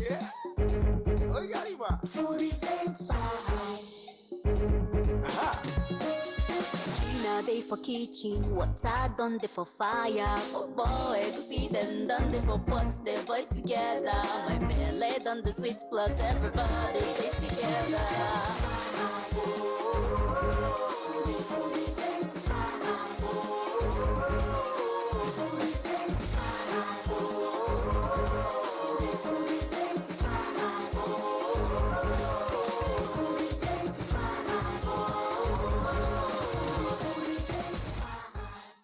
Yeah. Oh, you got it, food is aha. Now they for kitchen, water done they for fire. Oh boy, see them done they for pots, they boy together. My belly done the sweet plus everybody get together.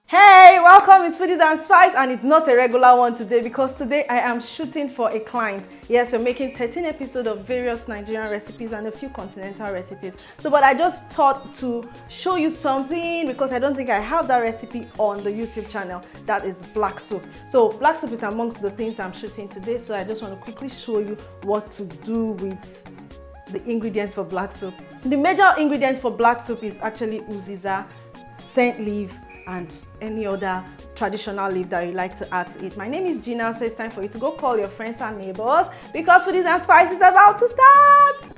Hey, welcome, it's Foodies and Spice, and it's not a regular one today because today I am shooting for a client. Yes, we're making 13 episodes of various Nigerian recipes and a few continental recipes. But I just thought to show you something because I don't think I have that recipe on the YouTube channel. That is black soup. So black soup is amongst the things I'm shooting today. So I just want to quickly show you what to do with the ingredients for black soup. The major ingredient for black soup is actually uziza, scent leaf, and any other traditional leaf that you like to add to it. My name is Gina, so it's time for you to go call your friends and neighbors because Foodies and Spice is about to start.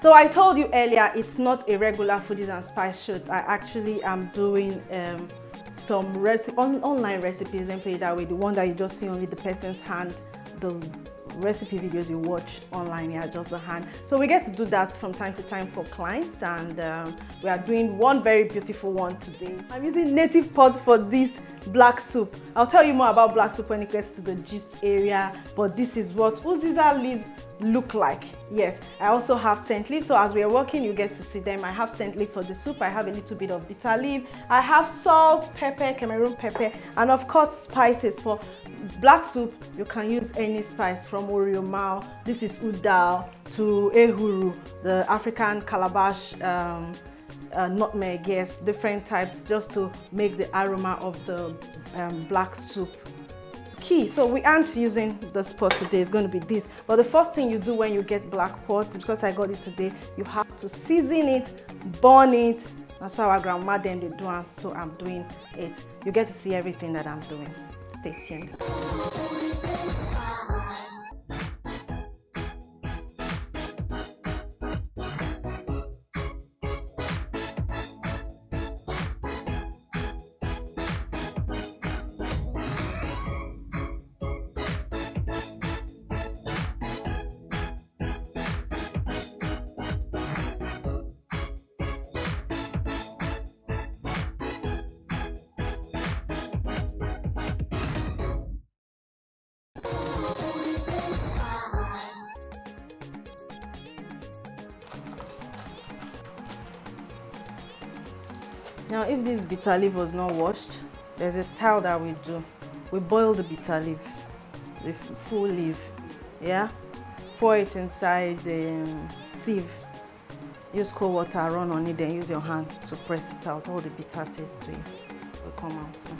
So I told you earlier, it's not a regular Foodies and Spice shoot. I actually am doing some online recipes, let me put it that way, the one that you just see only the person's hand, the recipe videos you watch online, yeah, just the hand. So we get to do that from time to time for clients, and we are doing one very beautiful one today. I'm using native pot for this black soup. I'll tell you more about black soup when it gets to the gist area, but this is what uziza leaves look like. Yes, I also have scent leaf, so as we are working you get to see them. I have scent leaf for the soup, I have a little bit of bitter leaf, I have salt, pepper, Cameroon pepper, and of course spices. For black soup you can use any spice from oriomao, this is udal, to ehuru, the African calabash, nutmeg, yes, different types, just to make the aroma of the black soup key. So we aren't using this pot today, it's going to be this. But the first thing you do when you get black pot, because I got it today, you have to season it, burn it. That's how our grandma then they do it, so I'm doing it. You get to see everything that I'm doing. Stay tuned. Now, if this bitter leaf was not washed, there's a style that we do. We boil the bitter leaf, the full leaf, yeah? Pour it inside the sieve. Use cold water, run on it, then use your hand to press it out. All the bitter taste will come out too.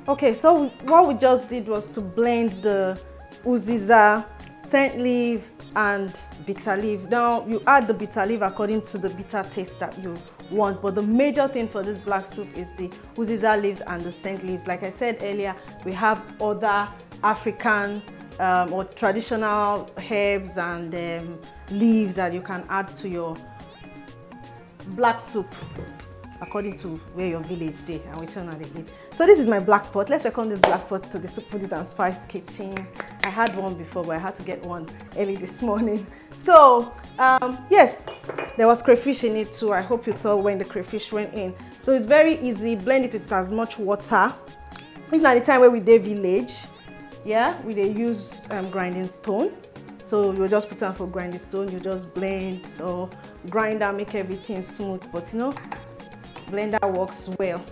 Okay, so what we just did was to blend the uziza, scent leaf, and bitter leaf. Now you add the bitter leaf according to the bitter taste that you want, but the major thing for this black soup is the uziza leaves and the scent leaves. Like I said earlier, we have other African or traditional herbs and leaves that you can add to your black soup according to where your village is and which one they eat. So this is my black pot. Let's welcome this black pot to the Soup Foodies and Spice kitchen. I had one before, but I had to get one early this morning. So yes, there was crayfish in it too. I hope you saw when the crayfish went in. So it's very easy. Blend it with as much water. If not the time where we dey village, yeah, we dey use grinding stone. So you just put on for grinding stone. You just blend or grinder, make everything smooth. But you know, blender works well.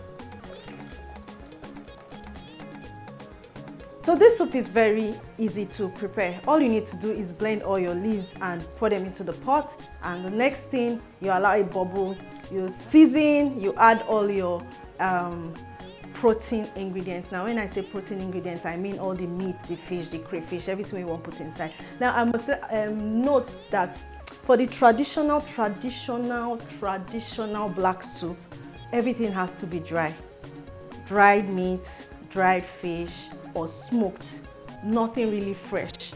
So this soup is very easy to prepare. All you need to do is blend all your leaves and pour them into the pot, and the next thing, you allow it bubble, you season, you add all your protein ingredients. Now when I say protein ingredients, I mean all the meat, the fish, the crayfish, everything we want to put inside. Now I must note that for the traditional black soup, everything has to be dry. Dried meat, dried fish, or smoked, nothing really fresh.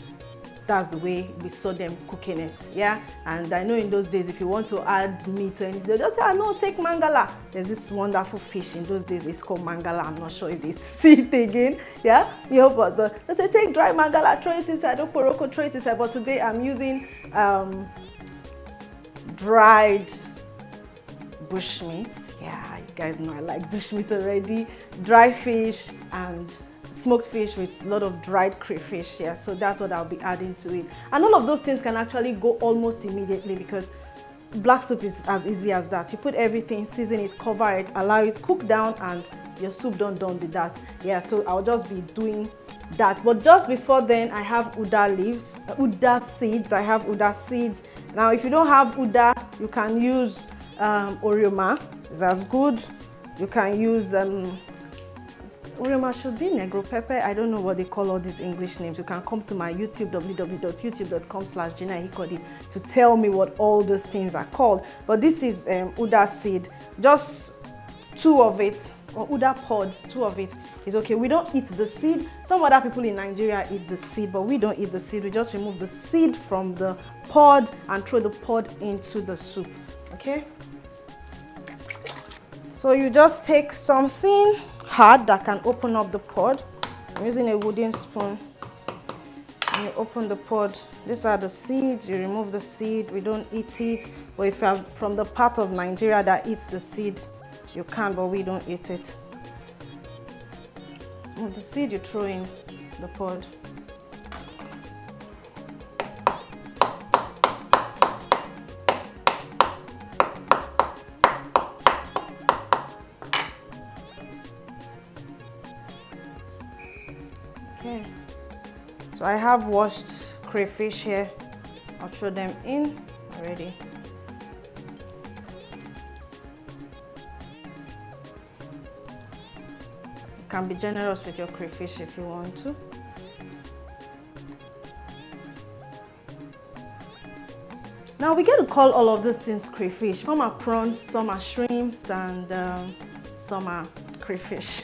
That's the way we saw them cooking it, yeah. And I know in those days, if you want to add meat or anything, they just say, "Ah, no, take mangala." There's this wonderful fish in those days, it's called mangala. I'm not sure if they see it again, yeah. But they say, take dry mangala, throw it inside, oporoko, throw it inside. But today I'm using dried bushmeat. Yeah, you guys know I like bushmeat already. Dry fish and smoked fish with a lot of dried crayfish. Yeah, so that's what I'll be adding to it. And all of those things can actually go almost immediately, because black soup is as easy as that. You put everything, season it, cover it, allow it cook down, and your soup done with that. Yeah, so I'll just be doing that. But just before then, I have uda leaves, uda seeds. I have uda seeds. Now if you don't have uda, you can use orioma. It's as good. You can use orioma should be negro pepper. I don't know what they call all these English names. You can come to my YouTube, www.youtube.com/JinaHikodi, to tell me what all those things are called. But this is uda seed, just 2 of it, or uda pods, 2 of it is okay. We don't eat the seed. Some other people in Nigeria eat the seed, but we don't eat the seed. We just remove the seed from the pod and throw the pod into the soup, okay? So you just take something hard that can open up the pod. I'm using a wooden spoon. And you open the pod. These are the seeds. You remove the seed. We don't eat it. But if you're from the part of Nigeria that eats the seed, you can, but we don't eat it. And the seed you throw in the pod. Okay, so I have washed crayfish here. I'll throw them in already. You can be generous with your crayfish if you want to. Now we get to call all of these things crayfish. Some are prawns, some are shrimps, and some are crayfish.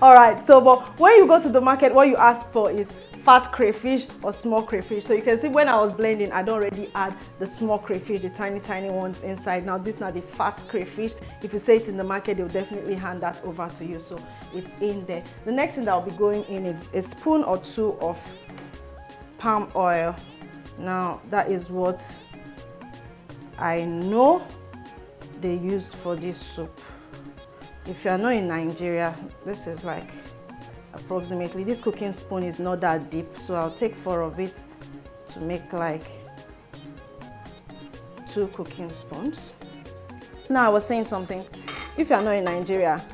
All right, so but when you go to the market, what you ask for is fat crayfish or small crayfish. So you can see when I was blending, I'd already add the small crayfish, the tiny ones inside. Now this is not the fat crayfish. If you say it in the market, they'll definitely hand that over to you, so it's in there. The next thing that will be going in is a spoon or 2 of palm oil. Now that is what I know they use for this soup. If you are not in Nigeria, this is like approximately, this cooking spoon is not that deep, so I'll take 4 of it to make like 2 cooking spoons. Now I was saying something. If you are not in Nigeria,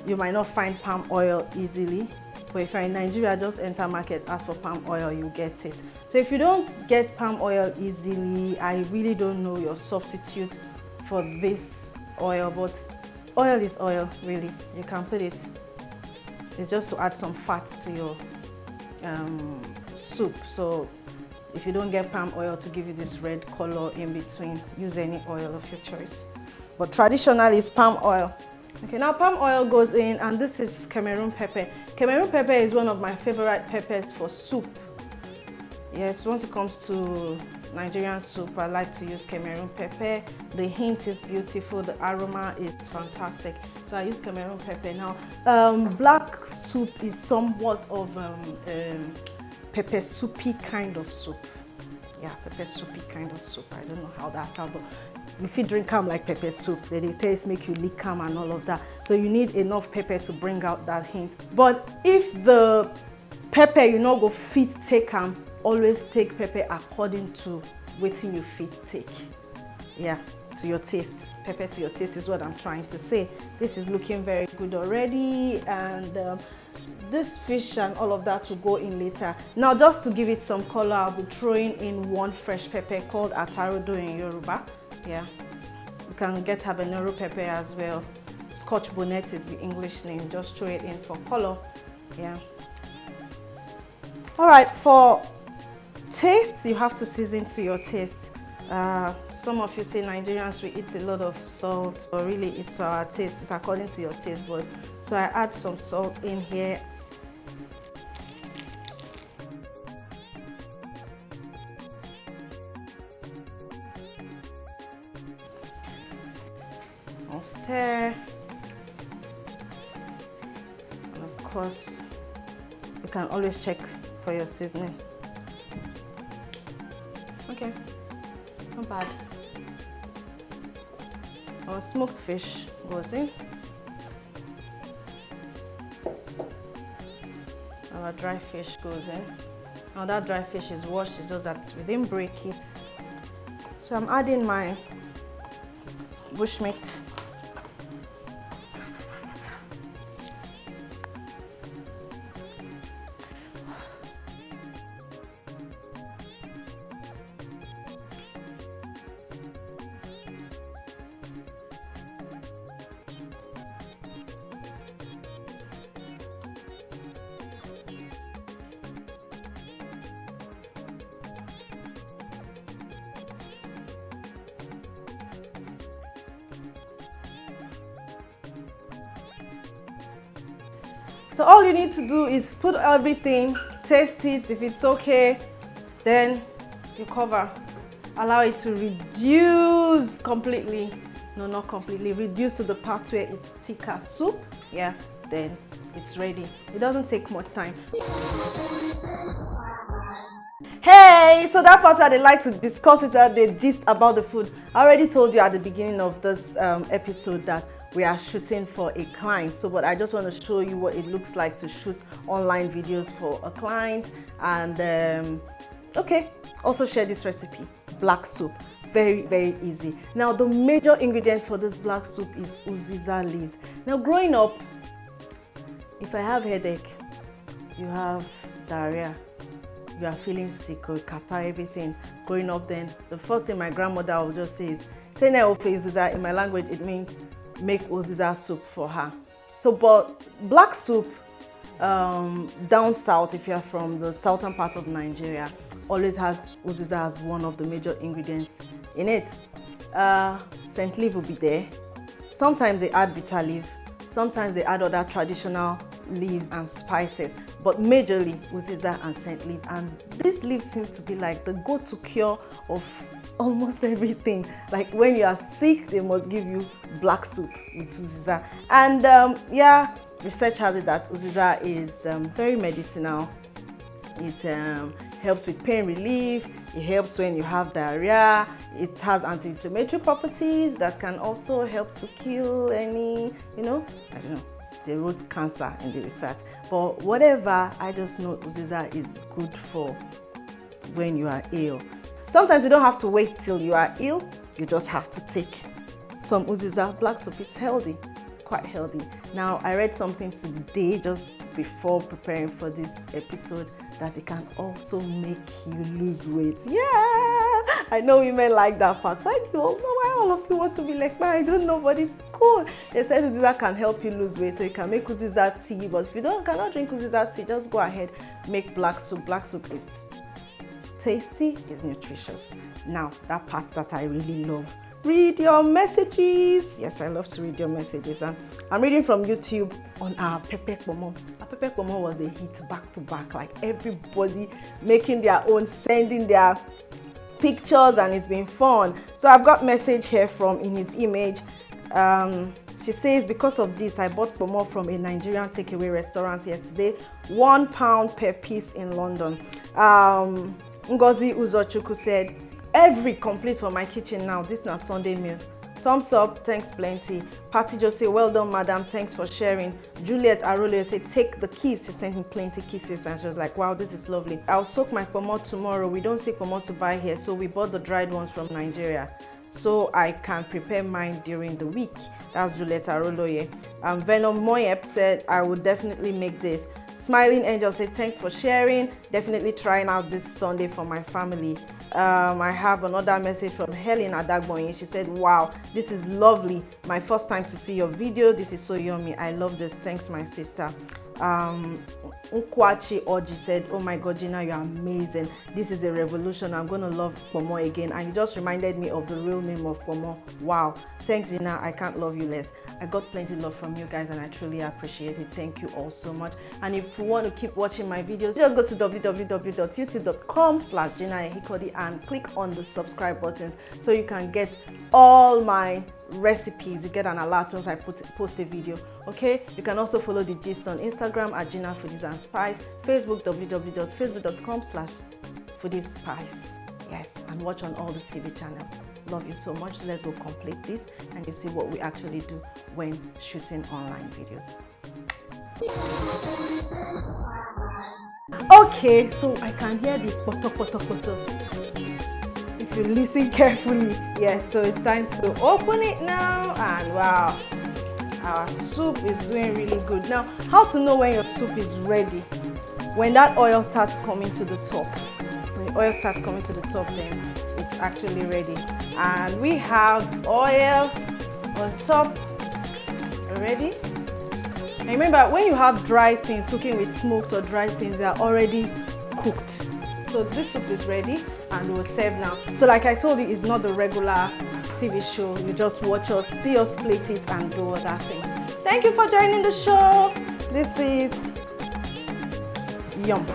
you might not find palm oil easily, but if you're in Nigeria, just enter market, ask for palm oil, you get it. So if you don't get palm oil easily, I really don't know your substitute for this oil, but oil is oil, really. You can put it. It's just to add some fat to your soup. So if you don't get palm oil to give you this red color in between, use any oil of your choice. But traditionally, it's palm oil. Okay, now palm oil goes in, and this is Cameroon pepper. Cameroon pepper is one of my favorite peppers for soup. Yes, once it comes to Nigerian soup, I like to use Cameroon pepper. The hint is beautiful, the aroma is fantastic. So I use Cameroon pepper. Now, black soup is somewhat of pepper soupy kind of soup. Yeah, pepper soupy kind of soup. I don't know how that sounds, but if you drink them like pepper soup, then the taste make you lick them and all of that. So you need enough pepper to bring out that hint. But if the pepper you know go fit take them, always take pepper according to waiting you fit take. Yeah, to your taste. Pepper to your taste is what I'm trying to say. This is looking very good already, and this fish and all of that will go in later. Now, just to give it some color, I'll be throwing in one fresh pepper called atarodo in Yoruba. Yeah, you can get habanero pepper as well. Scotch bonnet is the English name. Just throw it in for color. Yeah. All right, for taste, you have to season to your taste. Some of you say Nigerians, we eat a lot of salt, but really it's to our taste. It's according to your taste bud. So I add some salt in here. I'll stir. And of course, you can always check for your seasoning. Okay, not bad. Our smoked fish goes in. Our dry fish goes in. Now that dry fish is washed, it's just that we didn't break it. So I'm adding my bushmeat. So all you need to do is put everything, taste it. If it's okay, then you cover. Allow it to reduce completely. No, not completely. Reduce to the part where it's thicker soup. Yeah, then it's ready. It doesn't take much time. Hey, so that part I'd like to discuss with her, the gist about the food. I already told you at the beginning of this episode that we are shooting for a client. So, but I just want to show you what it looks like to shoot online videos for a client. And okay, also share this recipe, black soup. Very, very easy. Now, the major ingredient for this black soup is uziza leaves. Now, growing up, if I have headache, you have diarrhea, you are feeling sick or kata, everything. Growing up then, the first thing my grandmother would just say is, Tene ofe uziza. In my language, it means make uziza soup for her. So, but black soup, down south, if you're from the southern part of Nigeria, always has uziza as one of the major ingredients in it. Scent leaf will be there. Sometimes they add bitter leaf. Sometimes they add other traditional leaves and spices, but majorly uziza and scent leaf. And these leaves seem to be like the go-to cure of almost everything. Like when you are sick, they must give you black soup with uziza. And yeah, research has it that uziza is very medicinal. It helps with pain relief. It helps when you have diarrhea. It has anti-inflammatory properties that can also help to kill any, I don't know, they wrote cancer in the research. But whatever, I just know uziza is good for when you are ill. Sometimes you don't have to wait till you are ill. You just have to take some uziza black soup. It's healthy, quite healthy. Now, I read something today just before preparing for this episode that it can also make you lose weight. Yeah, I know women like that part. Why all of you want to be like, man, I don't know, but it's cool. They said uziza can help you lose weight, so you can make uziza tea. But if you cannot drink uziza tea, just go ahead, make black soup. Black soup is tasty, is nutritious. Now, that part that I really love. Read your messages. Yes, I love to read your messages. And I'm reading from YouTube on our Pepe Pomo. Our Pepe Pomo was a hit back to back. Like everybody making their own, sending their pictures, and it's been fun. So I've got message here from in his image. She says, because of this, I bought pomo from a Nigerian takeaway restaurant yesterday. £1 per piece in London. Ngozi Uzochukwu said, every complete for my kitchen now. This is not Sunday meal. Thumbs up, thanks plenty. Patty just say, well done, madam, thanks for sharing. Juliet Arole said, take the keys. She sent me plenty kisses, and she was like, wow, this is lovely. I'll soak my pomo tomorrow. We don't see pomo to buy here, so we bought the dried ones from Nigeria, so I can prepare mine during the week. That's Juliet Aroloye. Venom Moyep said, I would definitely make this. Smiling Angel said, thanks for sharing. Definitely trying out this Sunday for my family. I have another message from Helen Adagboyin. She said, wow, this is lovely. My first time to see your video. This is so yummy. I love this. Thanks, my sister. Nkwachi Oji said, oh my God, Gina, you're amazing. This is a revolution. I'm going to love Pomo again. And you just reminded me of the real name of Pomo. Wow. Thanks, Gina. I can't love you less. I got plenty of love from you guys and I truly appreciate it. Thank you all so much. And if you want to keep watching my videos, just go to www.youtube.com/GinaEhikodi and click on the subscribe button so you can get all my recipes. You get an alert once I post a video. Okay, you can also follow the gist on Instagram at Gina Foodies and Spice, Facebook www.facebook.com/foodiespice. Yes, and watch on all the TV channels. Love you so much. Let's go complete this and you see what we actually do when shooting online videos. Okay, so I can hear the poto poto poto. If you listen carefully, yes, so it's time to open it now. And wow, our soup is doing really good. Now, how to know when your soup is ready? When that oil starts coming to the top. When the oil starts coming to the top, then it's actually ready. And we have oil on top already. And remember, when you have dry things, cooking with smoked or dry things, they are already cooked. So this soup is ready and we'll serve now. So like I told you, it's not the regular TV show. You just watch us, see us plate it and do other things. Thank you for joining the show. This is Yum.